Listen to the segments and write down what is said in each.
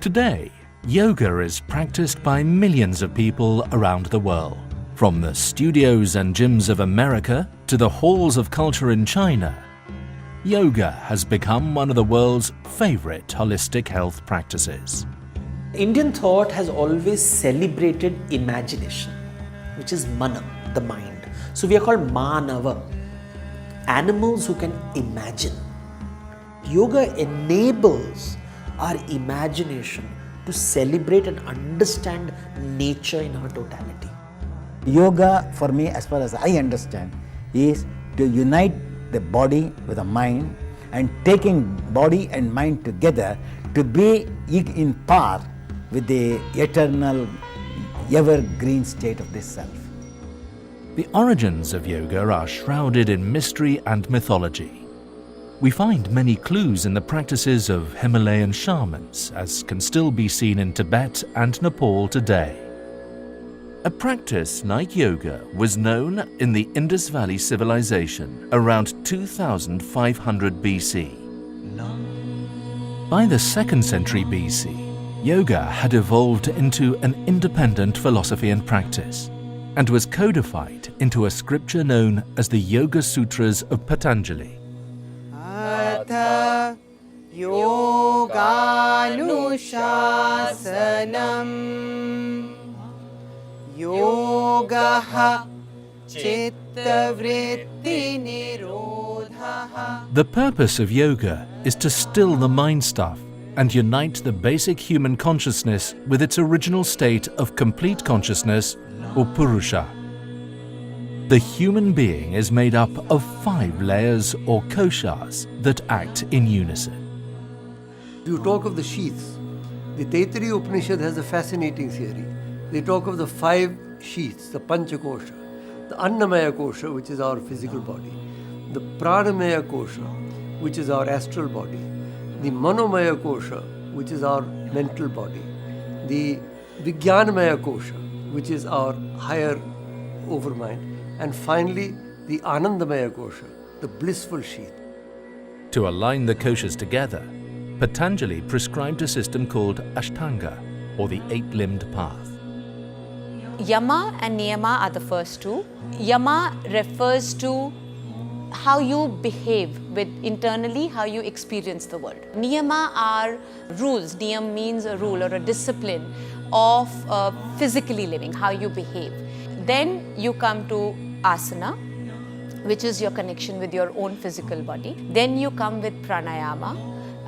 Today, yoga is practiced by millions of people around the world. From the studios and gyms of America to the halls of culture in China, yoga has become one of the world's favorite holistic health practices. Indian thought has always celebrated imagination, which is mana, the mind. So we are called manava, animals who can imagine. Yoga enables our imagination to celebrate and understand nature in her totality. Yoga, for me, as far as I understand, is to unite the body with the mind and taking body and mind together to be in par with the eternal, evergreen state of this self. The origins of yoga are shrouded in mystery and mythology. We find many clues in the practices of Himalayan shamans, as can still be seen in Tibet and Nepal today. A practice like yoga was known in the Indus Valley civilization around 2500 BC. By the 2nd century BC, yoga had evolved into an independent philosophy and practice, and was codified into a scripture known as the Yoga Sutras of Patanjali. Yoganushāsanam Yogaha Chittavritti Nirodhaha. The purpose of yoga is to still the mind stuff and unite the basic human consciousness with its original state of complete consciousness, or Purusha. The human being is made up of 5 layers or koshas that act in unison. You talk of the sheaths. The Taittiriya Upanishad has a fascinating theory. They talk of the 5 sheaths, the Panchakosha, the Annamaya Kosha, which is our physical body, the Pranamaya Kosha, which is our astral body, the Manomaya Kosha, which is our mental body, the Vijnanamaya Kosha, which is our higher overmind, and finally the Anandamaya Kosha, the blissful sheath. To align the koshas together, Patanjali prescribed a system called Ashtanga, or the 8-limbed path. Yama and Niyama are the first two. Yama refers to how you behave internally, how you experience the world. Niyama are rules. Niyam means a rule or a discipline of physically living, how you behave. Then you come to asana, which is your connection with your own physical body. Then you come with pranayama,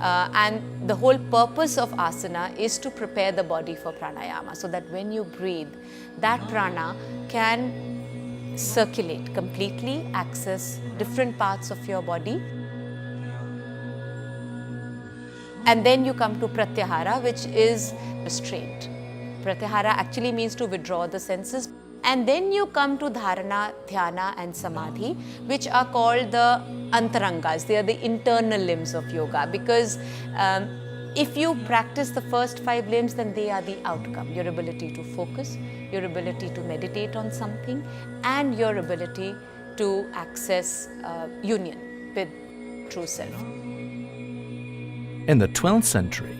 and the whole purpose of asana is to prepare the body for pranayama, so that when you breathe, that prana can circulate completely, access different parts of your body. And then you come to pratyahara, which is restraint. Pratyahara actually means to withdraw the senses. And then you come to dharana, dhyana and samadhi, which are called the antarangas. They are the internal limbs of yoga, because if you practice the first 5 limbs, then they are the outcome. Your ability to focus, your ability to meditate on something, and your ability to access union with true self. In the 12th century,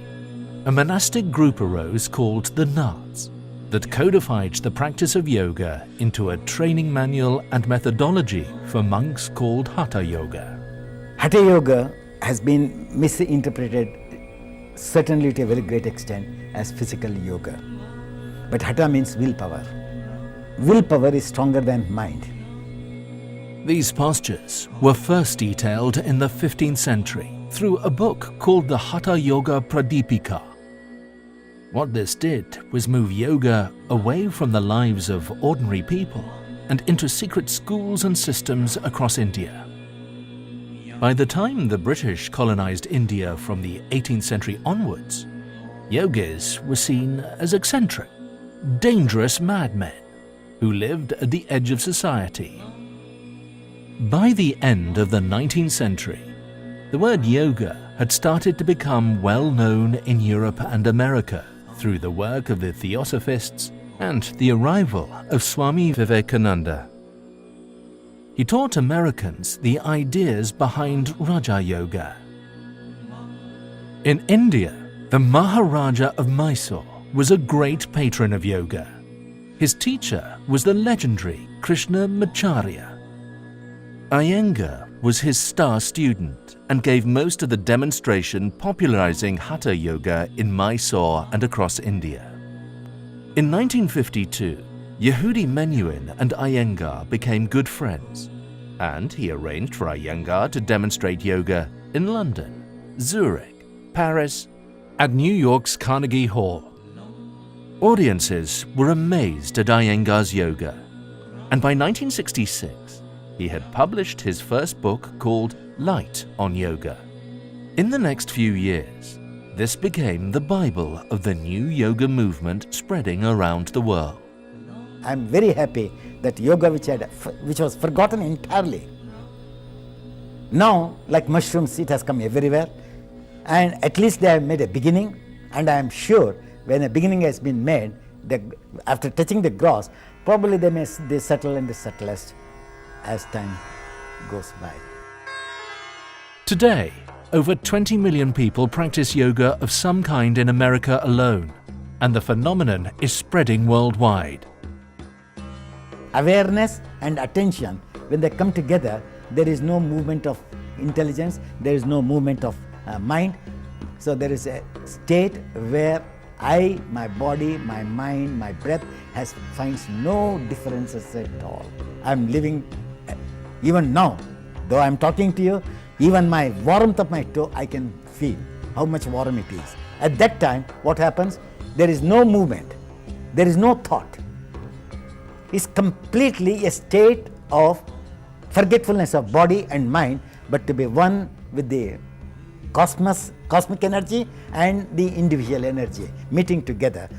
a monastic group arose called the Naths that codified the practice of yoga into a training manual and methodology for monks called Hatha Yoga. Hatha Yoga has been misinterpreted, certainly to a very great extent, as physical yoga. But Hatha means willpower. Willpower is stronger than mind. These postures were first detailed in the 15th century through a book called the Hatha Yoga Pradipika. What this did was move yoga away from the lives of ordinary people and into secret schools and systems across India. By the time the British colonized India from the 18th century onwards, yogis were seen as eccentric, dangerous madmen who lived at the edge of society. By the end of the 19th century, the word yoga had started to become well known in Europe and America through the work of the Theosophists and the arrival of Swami Vivekananda. He taught Americans the ideas behind Raja Yoga. In India, The Maharaja of Mysore was a great patron of yoga. His teacher was the legendary Krishna Macharya. Iyengar was his star student and gave most of the demonstration popularizing Hatha Yoga in Mysore and across India. In 1952, Yehudi Menuhin and Iyengar became good friends, and he arranged for Iyengar to demonstrate yoga in London, Zurich, Paris, and New York's Carnegie Hall. Audiences were amazed at Iyengar's yoga, and by 1966, he had published his first book called Light on Yoga. In the next few years, this became the Bible of the new yoga movement spreading around the world. I'm very happy that yoga, which was forgotten entirely, now, like mushrooms, it has come everywhere, and at least they have made a beginning, and I am sure when a beginning has been made, after touching the grass, probably they settle in the subtlest as time goes by. Today, over 20 million people practice yoga of some kind in America alone, and the phenomenon is spreading worldwide. Awareness and attention, when they come together, there is no movement of intelligence, there is no movement of mind. So there is a state where my body, my mind, my breath finds no differences at all. I'm living, even now, though I'm talking to you, even my warmth of my toe, I can feel how much warm it is. At that time, what happens? There is no movement, there is no thought. It's completely a state of forgetfulness of body and mind, but to be one with the cosmic energy and the individual energy meeting together.